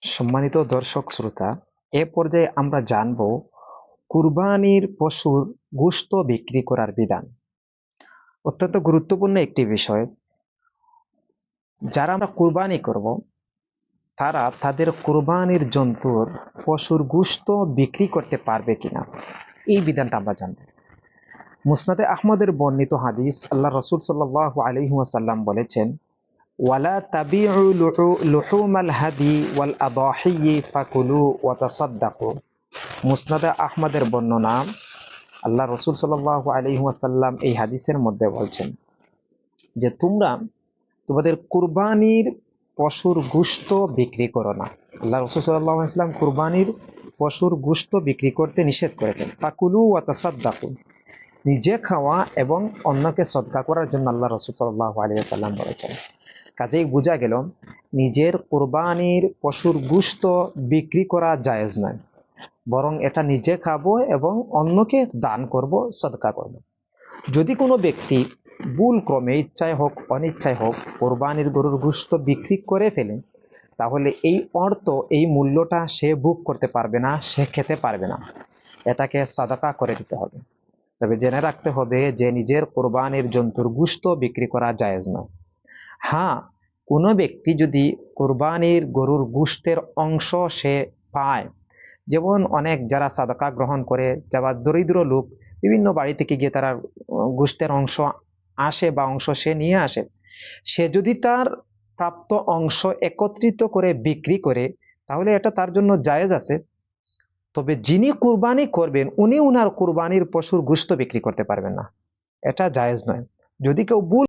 সম্মানিত দর্শক শ্রোতা, এ পর্যায়ে আমরা জানব কুরবানির পশুর গোশত বিক্রি করার বিধান। অত্যন্ত গুরুত্বপূর্ণ একটি বিষয়। যারা আমরা কুরবানি করব, তারা তাদের কুরবানির জন্তুর পশুর গোশত বিক্রি করতে পারবে কিনা, এই বিধানটা আমরা জানব। মুসনাদে আহমদের বর্ণিত হাদিস, আল্লাহ রসুল সাল্লাল্লাহু আলাইহি ওয়াসাল্লাম বলেছেন, ওয়ালা তাবিউ লুহুমাল হাদি ওয়াল আদাহি ফাকুলু ওয়া তাসাদ্দাকু। মুসনাদে আহমদের বর্ণনা, আল্লাহ রসুল সাল্লাল্লাহু আলাইহি ওয়াসাল্লাম এই হাদিসের মধ্যে বলছেন যে তোমরা তোমাদের কুরবানির পশুর গোশত বিক্রি করো না। আল্লাহ রসুল সাল্লাল্লাহু আলাইহি ওয়াসাল্লাম কুরবানির পশুর গোশত বিক্রি করতে নিষেধ করেছেন। ফাকুলু ওয়া তাসাদ্দাকু, নিজে খাওয়া এবং অন্যকে সদকা করার জন্য আল্লাহ রসুল সাল্লাল্লাহু আলাইহি ওয়াসাল্লাম বলেছেন। কাজেই বোঝা গেল নিজের কুরবানির পশুর গোশত বিক্রি করা জায়েজ নয়, বরং এটা নিজে খাবো এবং অন্যকে দান করব, সদকা করব। যদি কোনো ব্যক্তি ভুল ক্রমে, ইচ্ছায় হোক অনিচ্ছায় হোক, কোরবানির গরুর গোশত বিক্রি করে ফেলে, তাহলে এই অর্থ, এই মূল্যটা সে ভোগ করতে পারবে না, সে খেতে পারবে না, এটাকে সাদাকা করে দিতে হবে। তবে জেনে রাখতে হবে যে নিজের কোরবানির জন্তুর গোশত বিক্রি করা জায়েজ নয়। হ্যাঁ, কোনো ব্যক্তি যদি কোরবানির গরুর গোশতের অংশ সে পায়, যেমন অনেক যারা সাদাকা গ্রহণ করে, যারা দরিদ্র লোক, বিভিন্ন বাড়ি থেকে গিয়ে তারা গোশতের অংশ আসে বা অংশ সে নিয়ে আসে, সে যদি তার প্রাপ্ত অংশ একত্রিত করে বিক্রি করে, তাহলে এটা তার জন্য জায়েজ আছে। তবে যিনি কুরবানি করবেন উনি উনার কুরবানির পশুর গোশত বিক্রি করতে পারবেন না, এটা জায়েজ নয়। যদি কেউ ভুল